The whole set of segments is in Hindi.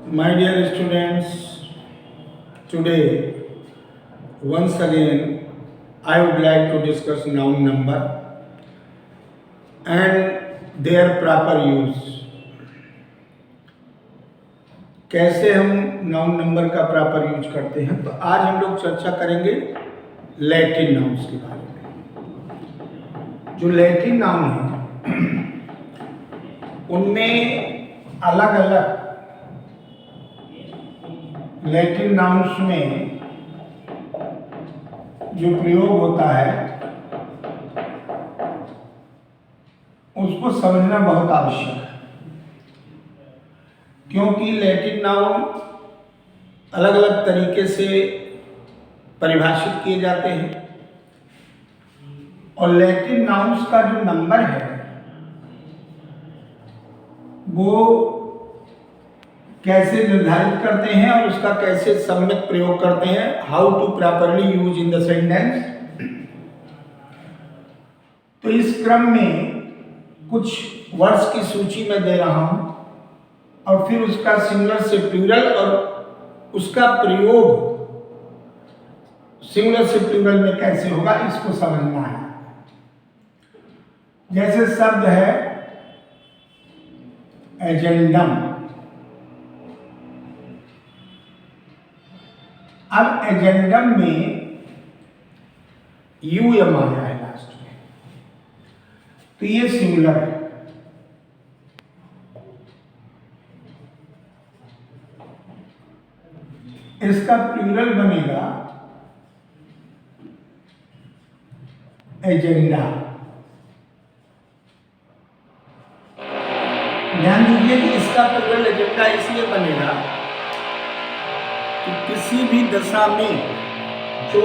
My dear students, today once again I would like to discuss noun number and their proper use. कैसे हम नाउन नंबर का प्रॉपर यूज करते हैं, तो आज हम लोग चर्चा करेंगे लैटिन नाउन्स के बारे में। जो लैटिन नाउन है उनमें अलग अलग लैटिन नाउन्स में जो प्रयोग होता है उसको समझना बहुत आवश्यक है, क्योंकि लैटिन नाउन अलग अलग तरीके से परिभाषित किए जाते हैं और लैटिन नाउन्स का जो नंबर है वो कैसे निर्धारित करते हैं और उसका कैसे सम्यक प्रयोग करते हैं, how to properly use in the sentence. तो इस क्रम में कुछ वर्ड्स की सूची मैं दे रहा हूं और फिर उसका सिंगुलर से प्लूरल और उसका प्रयोग सिंगुलर से प्लूरल में कैसे होगा इसको समझना है। जैसे शब्द है एजेंडम। अब एजेंडम में यूएम आया है लास्ट में, तो ये सिंगुलर है। इसका प्लूरल बनेगा एजेंडा। ध्यान दीजिए कि इसका प्लूरल एजेंडा इसलिए बनेगा कि किसी भी दशा में जो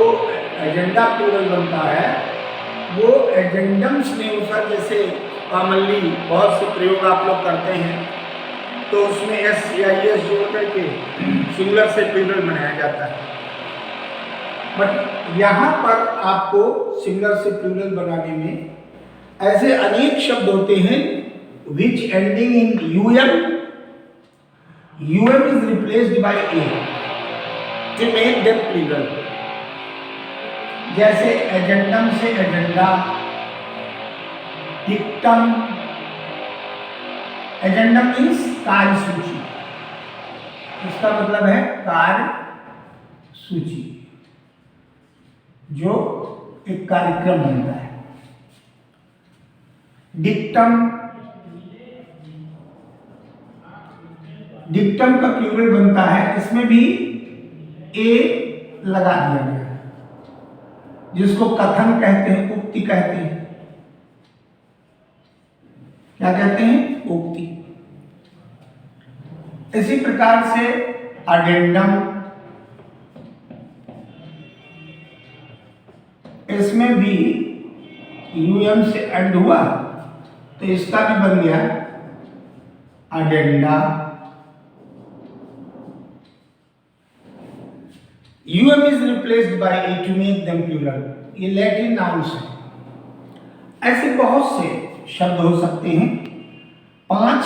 एजेंडा प्लूरल बनता है वो एजेंडम्स ने उसका, जैसे कॉमनली बहुत से प्रयोग आप लोग करते हैं तो उसमें एस या एस जोड़ करके सिंगुलर से प्लूरल बनाया जाता है, बट यहाँ पर आपको सिंगुलर से प्लूरल बनाने में ऐसे अनेक शब्द होते हैं which ending in U M is replaced by A to make them plural। जैसे एजेंडम से एजेंडा, डिक्टम। एजेंडम मीन्स कार्य सूची, इसका मतलब है कार्य सूची, जो एक कार्यक्रम बनता है। डिक्टम का प्लूरल बनता है, इसमें भी ए लगा दिया गया है, जिसको कथन कहते हैं, उक्ति कहते हैं। क्या कहते हैं? उक्ति। इसी प्रकार से अडेंडम, इसमें भी यूएम से एंड हुआ तो इसका भी बन गया अडेंडा। UM is replaced by A to make them plural। ये लैटिन नाउन्स हैं। ऐसे बहुत से शब्द हो सकते हैं। 5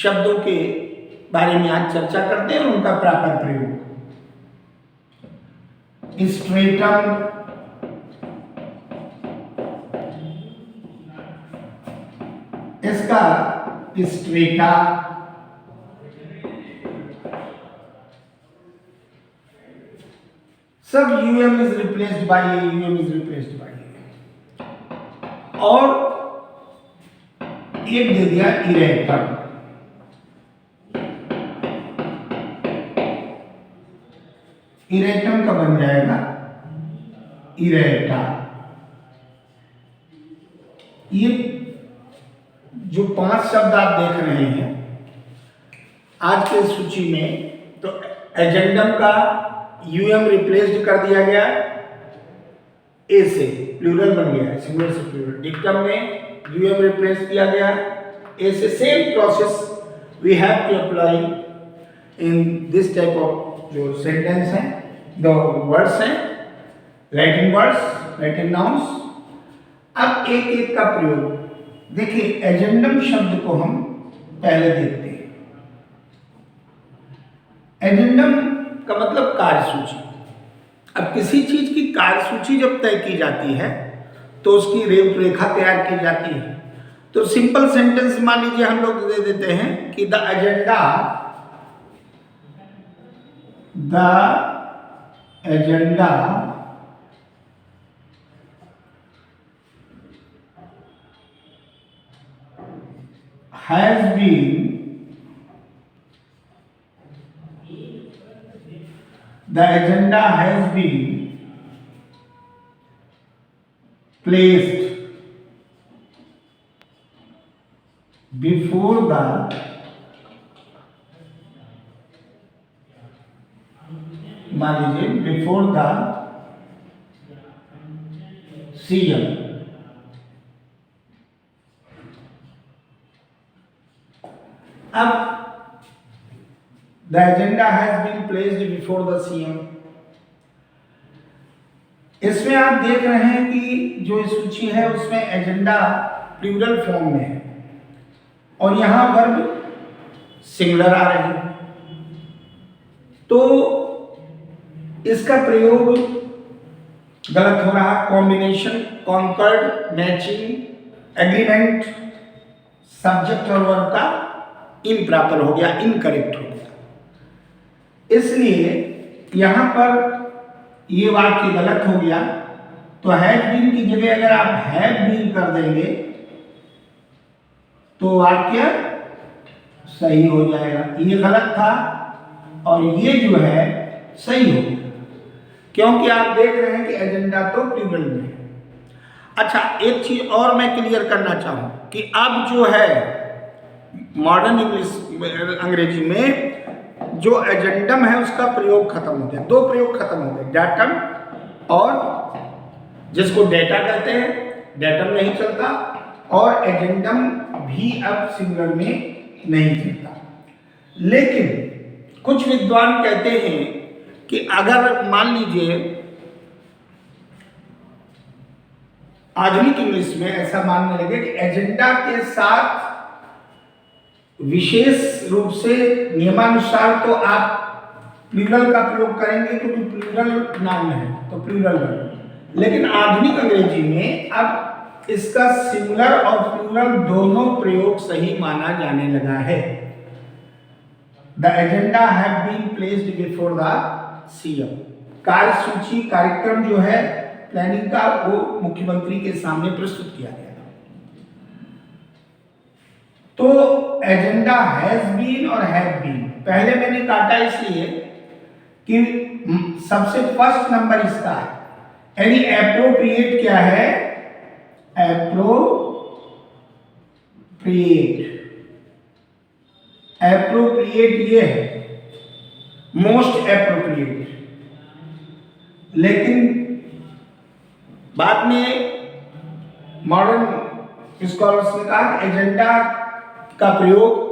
शब्दों के बारे में आज चर्चा करते हैं और उनका प्रॉपर प्रयोग। स्ट्रेटम, इसका स्ट्रेटा, सब U M is replaced by A, U M is replaced by A. और एक दे दिया इरेक्टम। इरेक्टम का बन जाएगा इरेक्टा। ये जो 5 शब्द आप देख रहे हैं आज के सूची में, तो एजेंडम का यूएम रिप्लेस्ड कर दिया गया ए से, प्लूरल बन गया है, सिंगुलर से प्लूरल। डिक्टम में यूएम रिप्लेस किया गया ए से। Same process we have to apply in this type of जो सेंटेंस हैं, द वर्ड्स हैं, लैटिन वर्ड्स, लैटिन नाउन्स। अब एक एक का प्रयोग देखिए। एजेंडम शब्द को हम पहले देखते हैं। एजेंडम का मतलब कार्यसूची। अब किसी चीज की कार्यसूची जब तय की जाती है तो उसकी रूपरेखा तैयार की जाती है। तो सिंपल सेंटेंस मान लीजिए हम लोग दे देते हैं कि the agenda has been placed before the मान लीजिए बिफोर द CM। अब the agenda has been placed before the CM, इसमें आप देख रहे हैं कि जो सूची है उसमें एजेंडा प्लूरल फॉर्म में है और यहां वर्ब सिंगुलर आ रही है। तो इसका प्रयोग गलत हो रहा। Combination, concord, matching, agreement, subject और वर्ब का इम्प्रॉपर हो गया, इनकरेक्ट हो गया। इसलिए यहां पर ये वाक्य गलत हो गया। तो हैव बीन की जगह अगर आप हैव बीन कर देंगे तो वाक्य सही हो जाएगा। ये गलत था और ये जो है सही हो गया, क्योंकि आप देख रहे हैं कि एजेंडा तो प्लूरल में है। अच्छा, एक चीज और मैं क्लियर करना चाहूं कि अब जो है मॉडर्न इंग्लिश अंग्रेजी में जो एजेंडम है उसका प्रयोग खत्म हो गया। दो प्रयोग खत्म हो गए, डाटम और जिसको डेटा कहते हैं, डेटम नहीं चलता, और एजेंडम भी अब सिंगुलर में नहीं चलता। लेकिन कुछ विद्वान कहते हैं कि अगर मान लीजिए आधुनिक इंग्लिश में ऐसा मानने लगे कि एजेंडा के साथ विशेष रूप से नियमानुसार तो आप प्लूरल का प्रयोग करेंगे क्योंकि प्लूरल नाउन है तो प्लूरल वर्ब। लेकिन आधुनिक अंग्रेजी में अब इसका सिंगुलर और प्लूरल दोनों प्रयोग सही माना जाने लगा है। The agenda have been placed before the CM। कार्यसूची, कार्यक्रम जो है प्लानिंग का, वो मुख्यमंत्री के सामने प्रस्तुत किया गया। तो एजेंडा हैज बीन और हैव बीन पहले मैंने काटा इसलिए कि सबसे फर्स्ट नंबर इसका है, यानी एप्रोप्रिएट क्या है, एप्रोप्रिएट ये है, मोस्ट एप्रोप्रिएट। लेकिन बाद में मॉडर्न स्कॉलर्स ने कहा कि एजेंडा का प्रयोग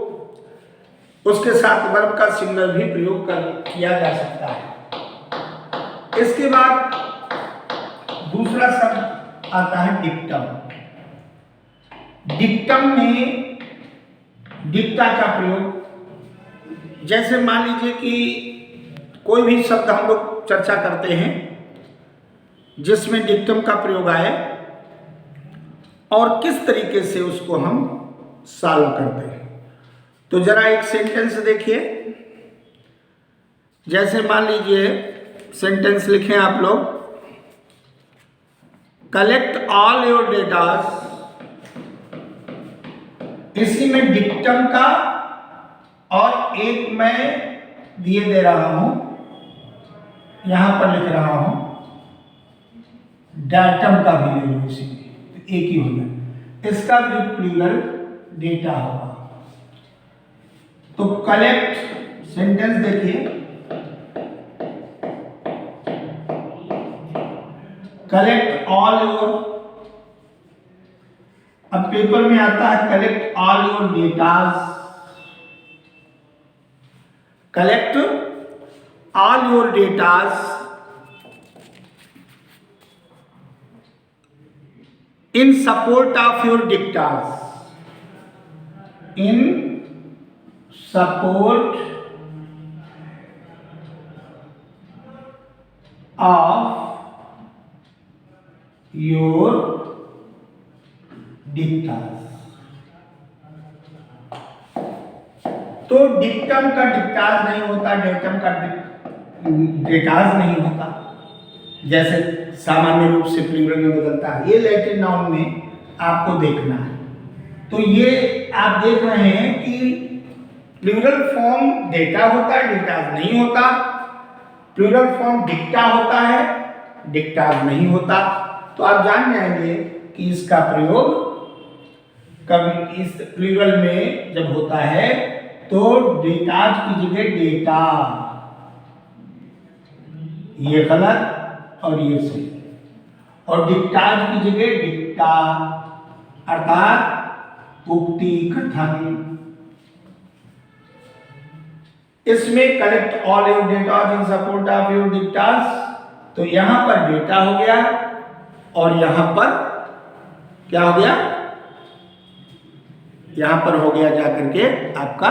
उसके साथ वर्ब का सिंगुलर भी प्रयोग किया जा सकता है। इसके बाद दूसरा शब्द आता है डिक्टम। डिक्टम में डिक्टा का प्रयोग, जैसे मान लीजिए कि कोई भी शब्द हम लोग चर्चा करते हैं जिसमें डिक्टम का प्रयोग आए और किस तरीके से उसको हम सॉल्व करते हैं। तो जरा एक सेंटेंस देखिए। जैसे मान लीजिए सेंटेंस लिखें आप लोग, कलेक्ट ऑल योर डेटास। इसी में डिक्टम का और एक मैं दिए दे रहा हूं, यहां पर लिख रहा हूं डाटम का भी ले लो, इसी में तो एक ही हो गया। इसका भी प्लूरल डेटा होगा। तो कलेक्ट सेंटेंस देखिए, कलेक्ट ऑल योर, अब पेपर में आता है collect all your datas, collect all your datas in support of your dictas, in support of your dictas. तो डिक्टम का डिक्टास नहीं होता, डेटम का डेटास नहीं होता, जैसे सामान्य रूप से प्लूरल में बदलता है। ये लैटिन नाउन में आपको देखना है। तो ये आप देख रहे हैं कि प्लूरल फॉर्म डेटा होता है, डेटास नहीं होता। प्लूरल फॉर्म डिक्टा होता है, डिक्टास नहीं होता। तो आप जान जाएंगे कि इसका प्रयोग कभी इस प्लूरल में जब होता है तो डेटाज की जगह डेटा, ये गलत और ये सही, और डिक्टाज की जगह डिक्टा, अर्थात उक्ति, कथन। इसमें collect all your datas in support of your dictas, तो यहां पर डेटा हो गया और यहां पर क्या हो गया, यहां पर हो गया जाकर के आपका